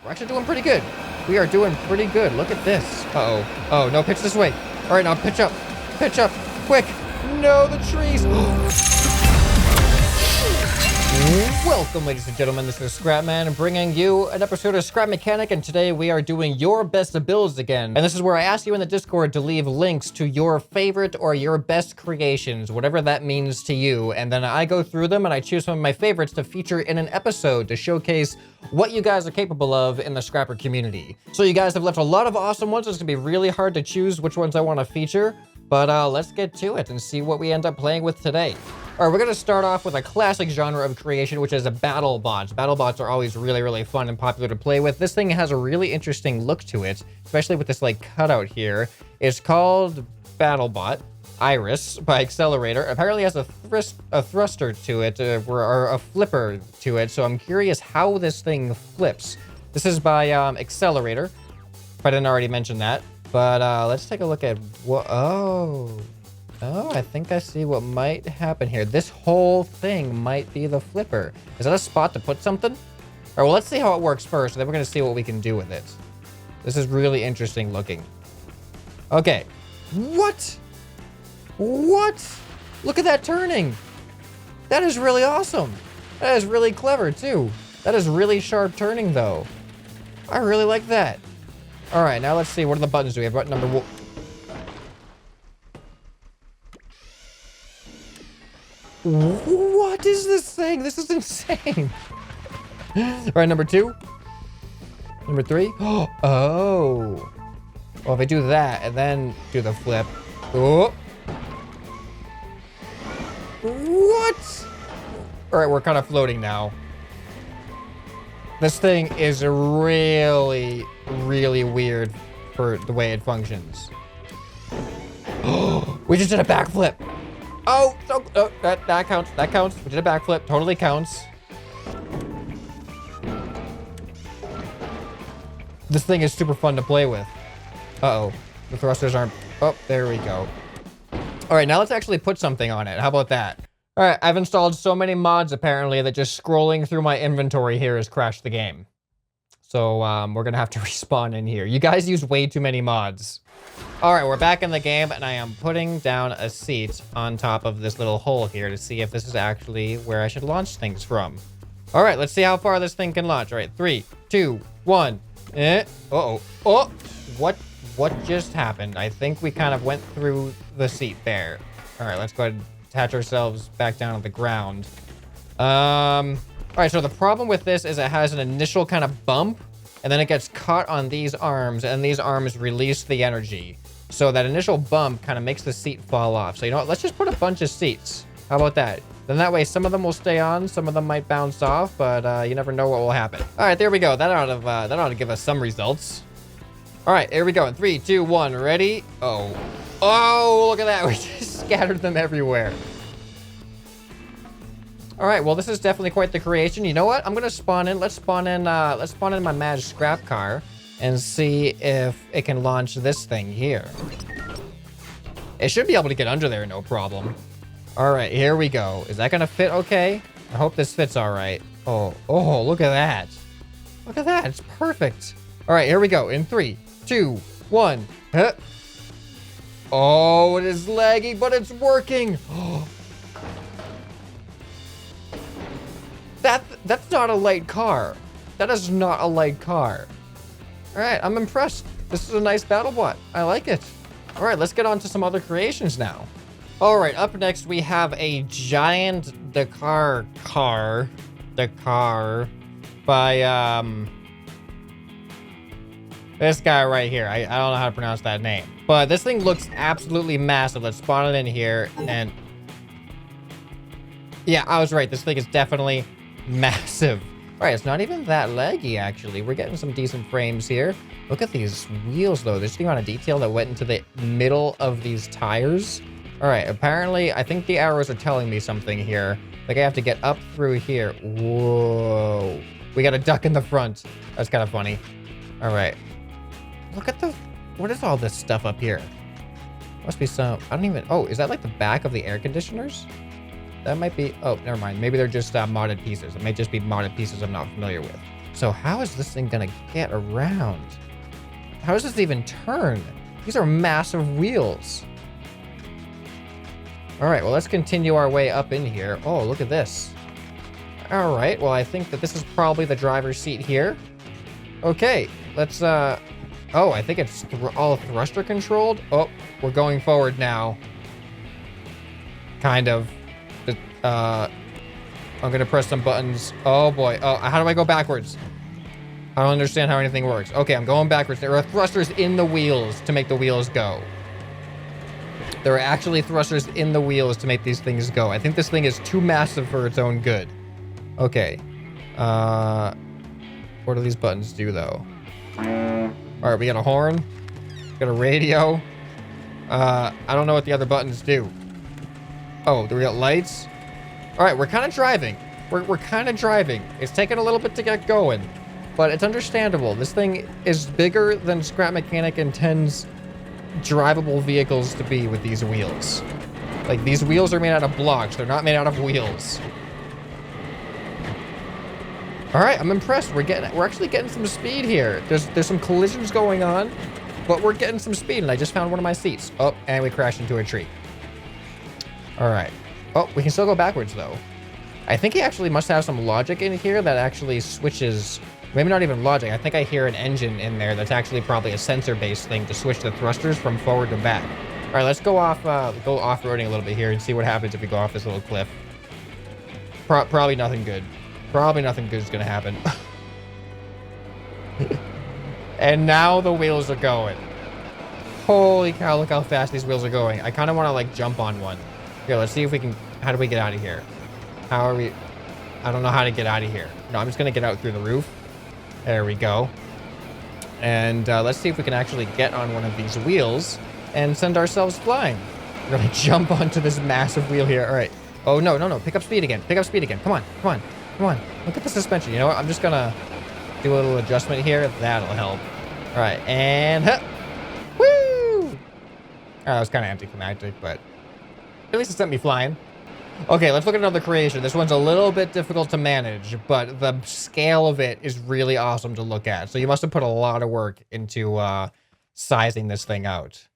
We're actually doing pretty good. We are doing pretty good. Look at this. Uh-oh. Oh, no, pitch this way. All right, now pitch up. Pitch up. Quick. No, the trees. Welcome, ladies and gentlemen. This is ScrapMan bringing you an episode of Scrap Mechanic, and today we are doing your best builds again. And this is where I ask you in the Discord to leave links to your favorite or your best creations, whatever that means to you. And then I go through them and I choose some of my favorites to feature in an episode to showcase what you guys are capable of in the Scrapper community. So you guys have left a lot of awesome ones. It's gonna be really hard to choose which ones I want to feature, but let's get to it and see what we end up playing with today. All right, we're gonna start off with a classic genre of creation, which is a battle bots. Battle bots are always really, really fun and popular to play with. This thing has a really interesting look to it, especially with this like cutout here. It's called BattleBot Iris by Accelerator. Apparently has a thruster to it, or a flipper to it. So I'm curious how this thing flips. This is by Accelerator, if I didn't already mention that. But let's take a look at what, Oh, I think I see what might happen here. This whole thing might be the flipper. Is that a spot to put something? All right, well, let's see how it works first, and then we're gonna see what we can do with it. This is really interesting looking. Okay. What? What? Look at that turning. That is really awesome. That is really clever, too. That is really sharp turning, though. I really like that. All right, now let's see. What are the buttons? Do we have button number one? What is this thing? This is insane. All right, number two. Number three. Oh. Well, if I do that and then do the flip. Oh. What? All right, we're kind of floating now. This thing is really, really weird for the way it functions. We just did a backflip. Oh, that counts. That counts. We did a backflip. Totally counts. This thing is super fun to play with. Uh-oh. The thrusters aren't... Oh, there we go. All right, now let's actually put something on it. How about that? All right, I've installed so many mods, apparently, that just scrolling through my inventory here has crashed the game. So, we're gonna have to respawn in here. You guys use way too many mods. All right, we're back in the game, and I am putting down a seat on top of this little hole here to see if this is actually where I should launch things from. All right, let's see how far this thing can launch. All right, 3, 2, 1. Uh-oh. Oh, what just happened? I think we kind of went through the seat there. All right, let's go ahead and attach ourselves back down on the ground. All right, so the problem with this is it has an initial kind of bump, and then it gets caught on these arms, and these arms release the energy. So that initial bump kind of makes the seat fall off. So you know what? Let's just put a bunch of seats. How about that? Then that way some of them will stay on, some of them might bounce off, but you never know what will happen. All right, there we go. That ought to give us some results. All right, here we go. In 3, 2, 1, ready? Oh, look at that. We just scattered them everywhere. All right, well, this is definitely quite the creation. You know what? I'm gonna spawn in. Let's spawn in my mad scrap car and see if it can launch this thing here. It should be able to get under there, no problem. All right, here we go. Is that gonna fit okay? I hope this fits all right. Oh, look at that. Look at that, it's perfect. All right, here we go. In 3, 2, 1. Huh. Oh, it is lagging, but it's working. That's not a light car. That is not a light car. All right, I'm impressed. This is a nice battle bot. I like it. All right, let's get on to some other creations now. All right, up next we have a giant Dakar car by this guy right here. I don't know how to pronounce that name, but this thing looks absolutely massive. Let's spawn it in here, and yeah, I was right. This thing is definitely massive. All right, it's not even that laggy, actually. We're getting some decent frames here. Look at these wheels, though. There's the amount of detail that went into the middle of these tires. All right, apparently, I think the arrows are telling me something here. Like, I have to get up through here. Whoa. We got a duck in the front. That's kind of funny. All right. Look at what is all this stuff up here? Must be some, I don't even, oh, is that like the back of the air conditioners? That might be, oh, never mind. Maybe they're just modded pieces. It may just be modded pieces I'm not familiar with. So how is this thing gonna get around? How does this even turn? These are massive wheels. All right, well, let's continue our way up in here. Oh, look at this. All right, well, I think that this is probably the driver's seat here. Okay, let's, oh, I think it's all thruster controlled. Oh, we're going forward now. Kind of. I'm gonna press some buttons. Oh boy, oh, how do I go backwards? I don't understand how anything works. Okay, I'm going backwards. There are thrusters in the wheels to make the wheels go. There are actually thrusters in the wheels to make these things go. I think this thing is too massive for its own good. Okay. What do these buttons do, though? All right, we got a horn. We got a radio. I don't know what the other buttons do. Oh, do we got lights? All right, we're kind of driving. We're kind of driving. It's taking a little bit to get going, but it's understandable. This thing is bigger than Scrap Mechanic intends drivable vehicles to be with these wheels. Like, these wheels are made out of blocks. They're not made out of wheels. All right, I'm impressed. We're actually getting some speed here. There's some collisions going on, but we're getting some speed, and I just found one of my seats. Oh, and we crashed into a tree. All right. Oh, we can still go backwards, though. I think he actually must have some logic in here that actually switches. Maybe not even logic. I think I hear an engine in there that's actually probably a sensor-based thing to switch the thrusters from forward to back. All right, let's go off-roading a little bit here and see what happens if we go off this little cliff. Probably nothing good. Probably nothing good is gonna happen. And now the wheels are going. Holy cow, look how fast these wheels are going. I kind of want to, like, jump on one. Here, let's see if we can... How do we get out of here? How are we... I don't know how to get out of here. No, I'm just going to get out through the roof. There we go. And let's see if we can actually get on one of these wheels and send ourselves flying. We're going to jump onto this massive wheel here. All right. Oh, no, no, no. Pick up speed again. Pick up speed again. Come on. Come on. Come on. Look at the suspension. You know what? I'm just going to do a little adjustment here. That'll help. All right. And... Huh. Woo! Oh, that was kind of anticlimactic, but... At least it sent me flying. Okay, let's look at another creation. This one's a little bit difficult to manage, but the scale of it is really awesome to look at. So you must have put a lot of work into sizing this thing out.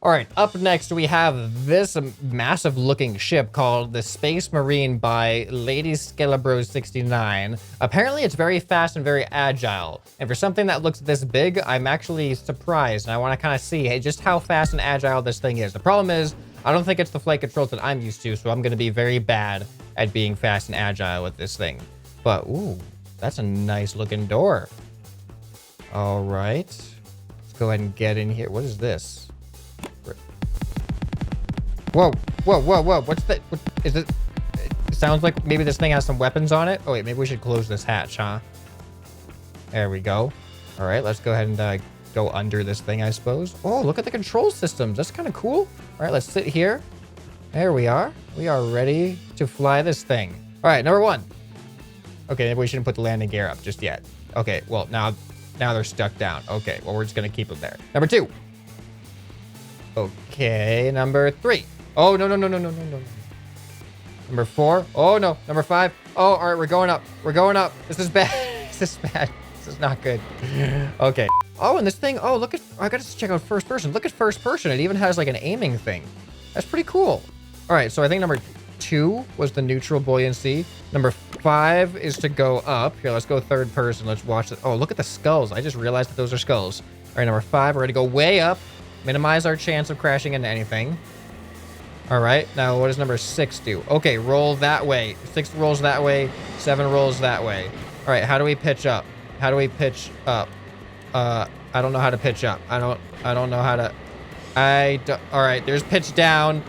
All right, up next we have this massive looking ship called the Space Marine by Lady Skelebro 69. Apparently it's very fast and very agile. And for something that looks this big, I'm actually surprised. And I want to kind of see just how fast and agile this thing is. The problem is, I don't think it's the flight controls that I'm used to, so I'm going to be very bad at being fast and agile with this thing. But, ooh, that's a nice looking door. All right. Let's go ahead and get in here. What is this? Whoa, whoa, whoa, whoa. What's that? What is it? It sounds like maybe this thing has some weapons on it. Oh, wait, maybe we should close this hatch, huh? There we go. All right, let's go ahead and go under this thing, I suppose. Oh, look at the control systems. That's kind of cool. All right, let's sit here. There we are. We are ready to fly this thing. All right, number one. Okay, maybe we shouldn't put the landing gear up just yet. Okay, well, now they're stuck down. Okay, well, we're just going to keep them there. Number two. Okay, number three. Oh, no, no, no, no, no, no, no. Number four. Oh, no. Number five. Oh, all right, we're going up. We're going up. This is bad. This is bad. This is not good. Okay. Oh, and this thing, oh, look at, I gotta check out first person. Look at first person. It even has like an aiming thing. That's pretty cool. All right, so I think number 2 was the neutral buoyancy. Number 5 is to go up. Here, let's go third person. Let's watch it. Oh, look at the skulls. I just realized that those are skulls. All right, number 5, we're gonna go way up. Minimize our chance of crashing into anything. All right, now what does number 6 do? Okay, roll that way. 6 rolls that way, 7 rolls that way. All right, how do we pitch up? How do we pitch up? I don't know how to pitch up. I don't know how to, all right, there's pitch down.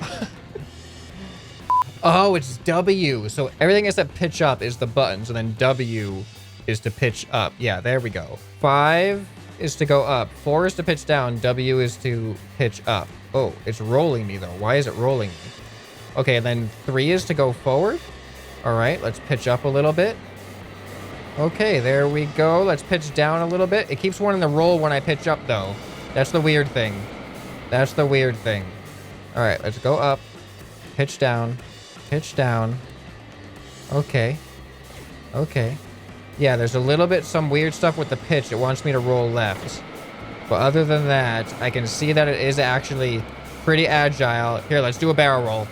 Oh, it's W. So everything except pitch up is the buttons, and then W is to pitch up. Yeah, there we go. 5 is to go up. 4 is to pitch down. W is to pitch up. Oh, it's rolling me though. Why is it rolling me? Okay, and then 3 is to go forward. All right, let's pitch up a little bit. Okay, there we go. Let's pitch down a little bit. It keeps wanting to roll when I pitch up, though. That's the weird thing. That's the weird thing. All right, let's go up. Pitch down. Pitch down. Okay. Okay. Yeah, there's a little bit, some weird stuff with the pitch. It wants me to roll left. But other than that, I can see that it is actually pretty agile. Here, let's do a barrel roll.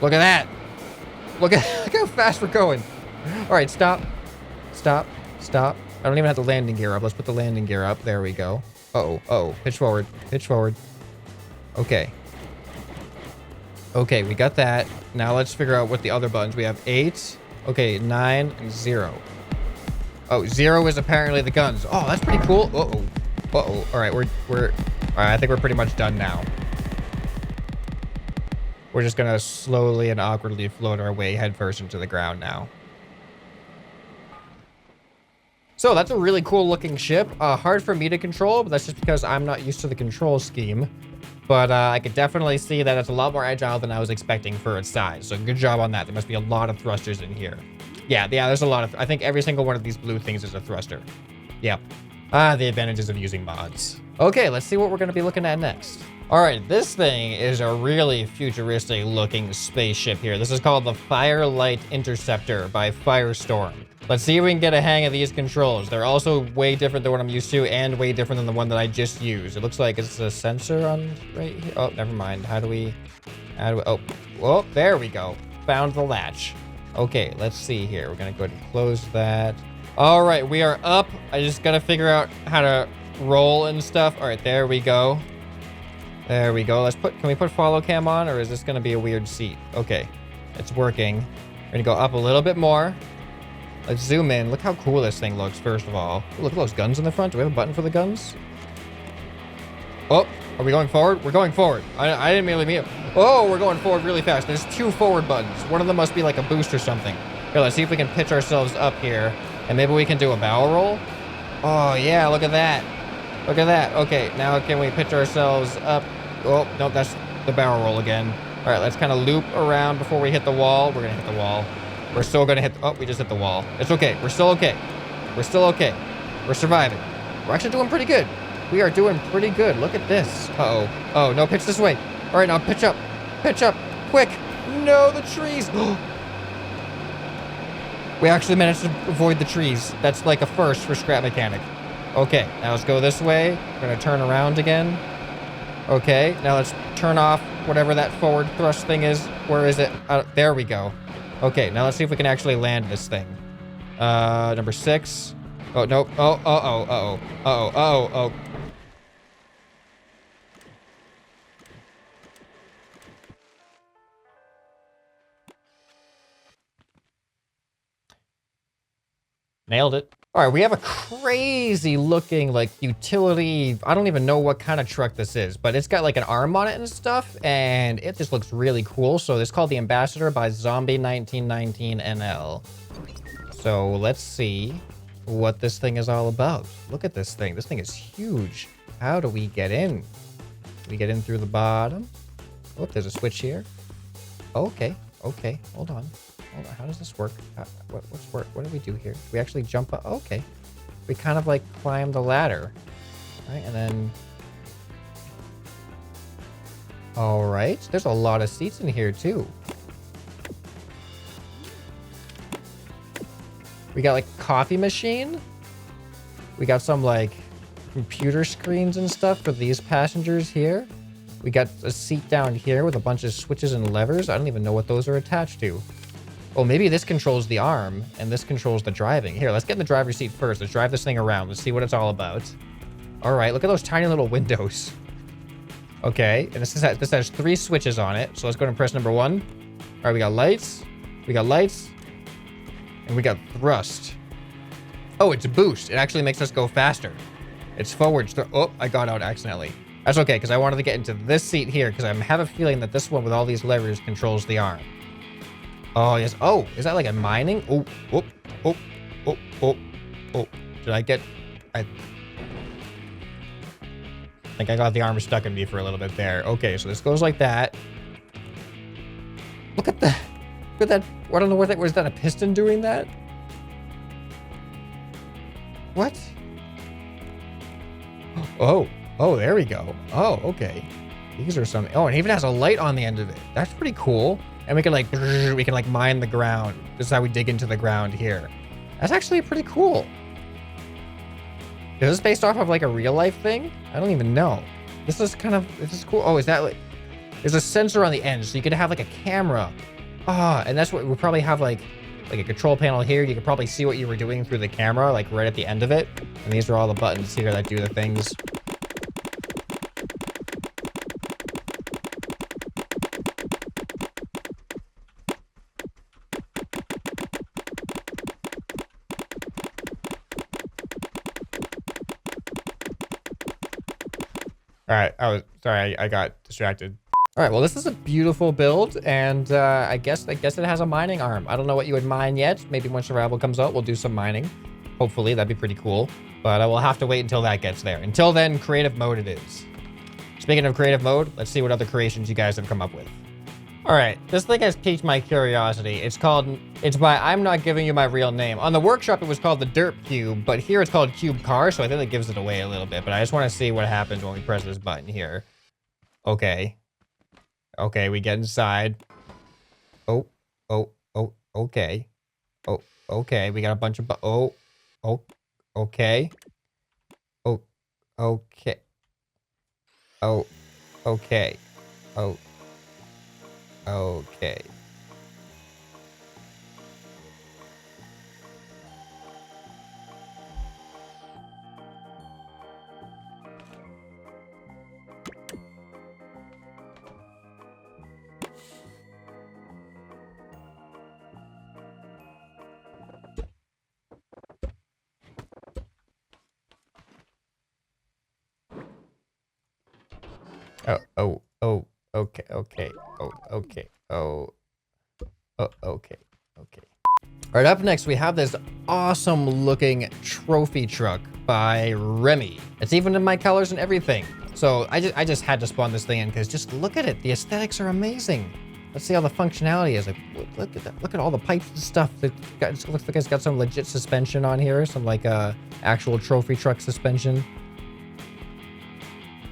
Look at that. Look how fast we're going. All right, stop. Stop. Stop. I don't even have the landing gear up. Let's put the landing gear up. There we go. Uh-oh. Uh-oh. Pitch forward. Pitch forward. Okay. Okay, we got that. Now let's figure out what the other buttons. We have 8. Okay, 9 and 0. Oh, 0 is apparently the guns. Oh, that's pretty cool. Uh-oh. Uh-oh. All right, we're all right, I think we're pretty much done now. We're just gonna slowly and awkwardly float our way headfirst into the ground now. So that's a really cool looking ship. Hard for me to control, but that's just because I'm not used to the control scheme. But I could definitely see that it's a lot more agile than I was expecting for its size. So good job on that. There must be a lot of thrusters in here. Yeah, there's a lot of... I think every single one of these blue things is a thruster. Yep. The advantages of using mods. Okay, let's see what we're going to be looking at next. All right, this thing is a really futuristic looking spaceship here. This is called the Firelight Interceptor by Firestorm. Let's see if we can get a hang of these controls. They're also way different than what I'm used to and way different than the one that I just used. It looks like it's a sensor on right here. Oh, never mind. How do we, oh, well, there we go. Found the latch. Okay, let's see here. We're gonna go ahead and close that. All right, we are up. I just gotta figure out how to roll and stuff. All right, there we go. There we go. Can we put follow cam on, or is this gonna be a weird seat? Okay, it's working. We're gonna go up a little bit more. Let's zoom in. Look how cool this thing looks, first of all. Ooh, look at those guns in the front. Do we have a button for the guns? Oh, are we going forward? We're going forward. I didn't really mean it. Oh, we're going forward really fast. There's 2 forward buttons. One of them must be like a boost or something. Here, let's see if we can pitch ourselves up here. And maybe we can do a barrel roll. Oh, yeah, look at that. Look at that. Okay, now can we pitch ourselves up? Oh, no, that's the barrel roll again. All right, let's kind of loop around before we hit the wall. We're going to hit the wall. We're still gonna hit, oh, we just hit the wall. It's okay, we're still okay. We're still okay. We're surviving. We're actually doing pretty good. We are doing pretty good. Look at this. Uh-oh. Oh, no, pitch this way. All right, now pitch up. Pitch up, quick. No, the trees. We actually managed to avoid the trees. That's like a first for Scrap Mechanic. Okay, now let's go this way. We're gonna turn around again. Okay, now let's turn off whatever that forward thrust thing is. Where is it? There we go. Okay, now let's see if we can actually land this thing. Number 6. Oh, nope. Oh, uh-oh, uh-oh, uh-oh, uh-oh, oh. Nailed it. All right, we have a crazy looking like utility. I don't even know what kind of truck this is, but it's got like an arm on it and stuff, and it just looks really cool. So it's called the Ambassador by Zombie 1919 NL. So let's see what this thing is all about. Look at this thing. This thing is huge. How do we get in? We get in through the bottom. Oh, there's a switch here. Okay, okay, hold on. Hold on. How does this work? What's work? What do we do here? Do we actually jump up? Oh, okay. We kind of like climb the ladder. Right, and then... All right. There's a lot of seats in here too. We got like coffee machine. We got some like computer screens and stuff for these passengers here. We got a seat down here with a bunch of switches and levers. I don't even know what those are attached to. Oh, maybe this controls the arm and this controls the driving. Here, let's get in the driver's seat first. Let's drive this thing around. Let's see what it's all about. All right, look at those tiny little windows. Okay, and this has 3 switches on it. So let's go ahead and press number 1. All right, we got lights. We got lights. And we got thrust. Oh, it's a boost. It actually makes us go faster. It's forward. Oh, I got out accidentally. That's okay, because I wanted to get into this seat here, because I have a feeling that this one with all these levers controls the arm. Oh, yes. Oh, is that like a mining? Oh, oh, oh, oh, oh, oh. Did I get... I think I got the arm stuck in me for a little bit there. Okay, so this goes like that. Look at that. Look at that. I don't know what that was. That a piston doing that? What? Oh, oh, there we go. Oh, okay. These are some... Oh, and it even has a light on the end of it. That's pretty cool. And we can like mine the ground. This is how we dig into the ground here. That's actually pretty cool. Is this based off of like a real life thing? I don't even know. This is cool. Oh, is that like, there's a sensor on the end, so you could have like a camera. Ah, and that's what we'll probably have like a control panel here. You could probably see what you were doing through the camera, like right at the end of it. And these are all the buttons here that do the things. All right, sorry, I got distracted. All right, well, this is a beautiful build, and I guess it has a mining arm. I don't know what you would mine yet. Maybe when survival comes out, we'll do some mining. Hopefully, that'd be pretty cool. But I will have to wait until that gets there. Until then, creative mode it is. Speaking of creative mode, let's see what other creations you guys have come up with. All right, this thing has piqued my curiosity. It's by I'm not giving you my real name. On the workshop, it was called the Derp Cube, but here it's called Cube Car, so I think that gives it away a little bit. But I just want to see what happens when we press this button here. Okay. Okay, we get inside. Oh, okay. Oh, okay, we got a bunch of okay. Oh, okay. Oh, okay. Oh, okay. Okay, okay. Okay. Okay. All right, up next, we have this awesome looking trophy truck by Remi. It's even in my colors and everything. So I just had to spawn this thing in because just look at it. The aesthetics are amazing. Let's see how the functionality is. Like, look at that. Look at all the pipes and stuff. It looks like it's got some legit suspension on here. Some like actual trophy truck suspension.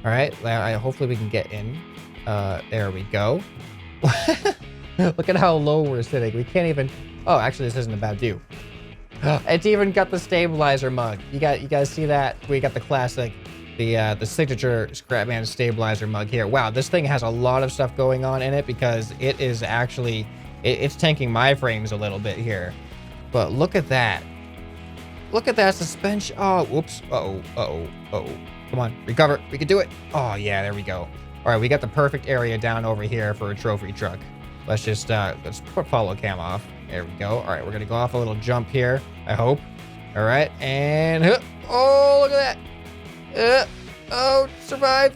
All right, hopefully we can get in. There we go. Look at how low we're sitting. We can't even, oh, actually this isn't a bad view. It's even got the stabilizer mug. You guys see that? We got the classic, the signature ScrapMan stabilizer mug here. Wow, this thing has a lot of stuff going on in it because it is actually, it's tanking my frames a little bit here. But look at that. Look at that suspension. Oh, whoops. Uh-oh. Come on, recover. We can do it. Oh, yeah, there we go. All right, we got the perfect area down over here for a trophy truck. Let's just, let's put follow cam off. There we go. All right, we're gonna go off a little jump here, I hope. All right, and, oh, look at that. Oh, survive.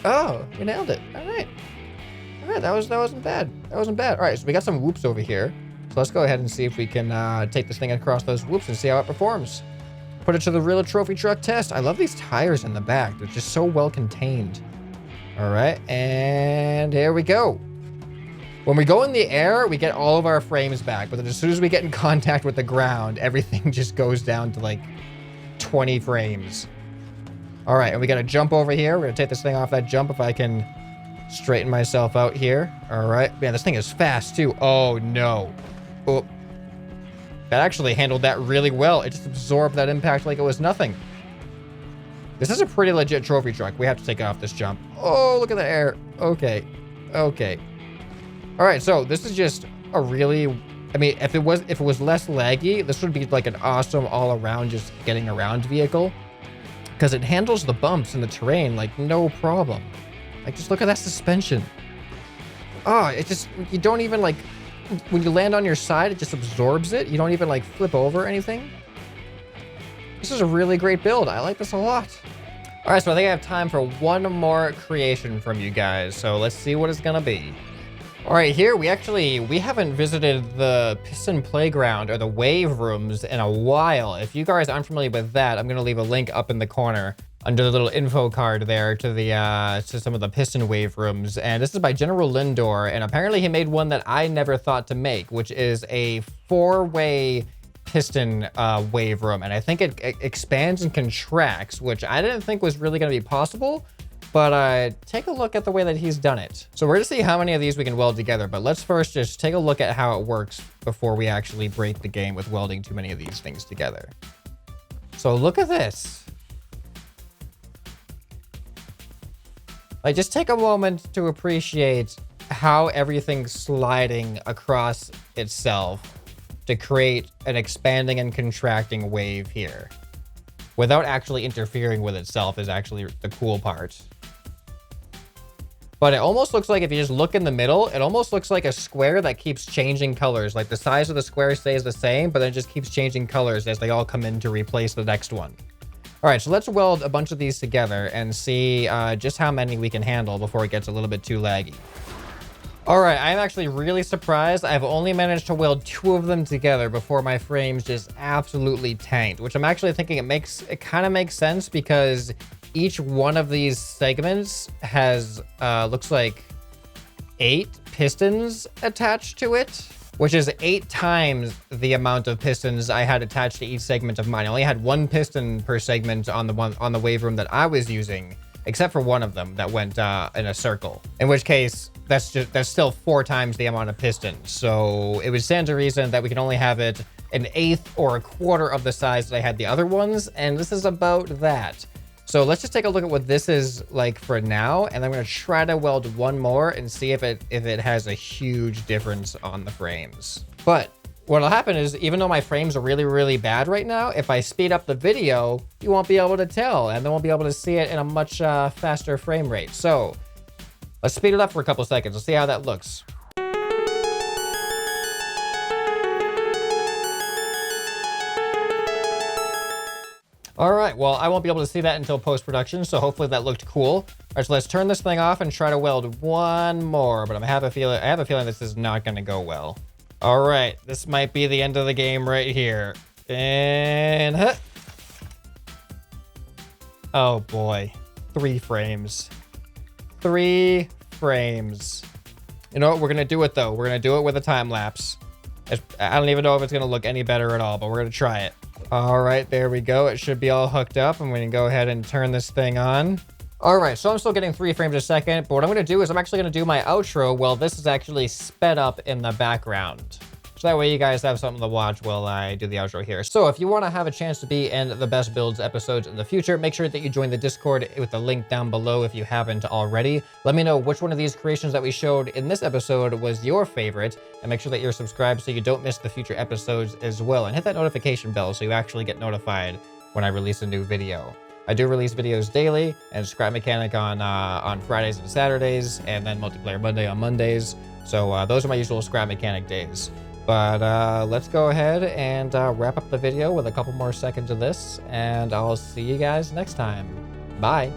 Oh, we nailed it. All right, that wasn't bad. All right, so we got some whoops over here. So let's go ahead and see if we can take this thing across those whoops and see how it performs. Put it to the real trophy truck test. I love these tires in the back. They're just so well contained. All right, and here we go. When we go in the air, we get all of our frames back, but then as soon as we get in contact with the ground, everything just goes down to like 20 frames. All right, and we got to jump over here. We're gonna take this thing off that jump if I can straighten myself out here. All right, man, this thing is fast too. Oh no. Oh, that actually handled that really well. It just absorbed that impact like it was nothing. This is a pretty legit trophy truck. We have to take it off this jump. Oh, look at the air. Okay. All right, so this is just a really, I mean, if it was less laggy, this would be like an awesome all-around just getting around vehicle because it handles the bumps and the terrain like no problem. Like, just look at that suspension. Oh, it just, you don't even like, when you land on your side, it just absorbs it. You don't even like flip over or anything. This is a really great build. I like this a lot. All right, so I think I have time for one more creation from you guys. So let's see what it's gonna be. All right, here we haven't visited the piston playground or the wave rooms in a while. If you guys aren't familiar with that, I'm gonna leave a link up in the corner under the little info card there to the to some of the piston wave rooms. And this is by General Lindor, and apparently he made one that I never thought to make, which is a 4-way piston wave room. And I think it expands and contracts, which I didn't think was really gonna be possible. But take a look at the way that he's done it. So we're gonna see how many of these we can weld together, but let's first just take a look at how it works before we actually break the game with welding too many of these things together. So look at this. Like, just take a moment to appreciate how everything's sliding across itself to create an expanding and contracting wave here without actually interfering with itself is actually the cool part. But it almost looks like, if you just look in the middle, it almost looks like a square that keeps changing colors. Like the size of the square stays the same, but then it just keeps changing colors as they all come in to replace the next one. All right, so let's weld a bunch of these together and see just how many we can handle before it gets a little bit too laggy. All right, I'm actually really surprised. I've only managed to weld 2 of them together before my frames just absolutely tanked, which I'm actually thinking it kind of makes sense because each one of these segments has, looks like 8 pistons attached to it, which is 8 times the amount of pistons I had attached to each segment of mine. I only had 1 piston per segment on the wave room that I was using, except for one of them that went in a circle, in which case that's still 4 times the amount of pistons. So it would stand to reason that we can only have it 1/8 or 1/4 of the size that I had the other ones, and this is about that. So let's just take a look at what this is like for now, and I'm going to try to weld one more and see if it has a huge difference on the frames. But what'll happen is, even though my frames are really, really bad right now, if I speed up the video, you won't be able to tell, and then we'll be able to see it in a much faster frame rate. So let's speed it up for a couple seconds. Let's see how that looks. All right, well, I won't be able to see that until post-production, so hopefully that looked cool. All right, so let's turn this thing off and try to weld one more, but I have a feeling this is not gonna go well. All right, this might be the end of the game right here. And oh boy, 3 frames. 3 frames. You know what, we're gonna do it though. We're gonna do it with a time lapse. I don't even know if it's gonna look any better at all, but we're gonna try it. All right, there we go. It should be all hooked up, and we can go ahead and turn this thing on. All right, so I'm still getting 3 frames a second, but what I'm gonna do is I'm actually gonna do my outro while this is actually sped up in the background. So that way you guys have something to watch while I do the outro here. So if you wanna have a chance to be in the Best Builds episodes in the future, make sure that you join the Discord with the link down below if you haven't already. Let me know which one of these creations that we showed in this episode was your favorite, and make sure that you're subscribed so you don't miss the future episodes as well. And hit that notification bell so you actually get notified when I release a new video. I do release videos daily, and Scrap Mechanic on Fridays and Saturdays, and then Multiplayer Monday on Mondays. So those are my usual Scrap Mechanic days. But let's go ahead and wrap up the video with a couple more seconds of this, and I'll see you guys next time. Bye.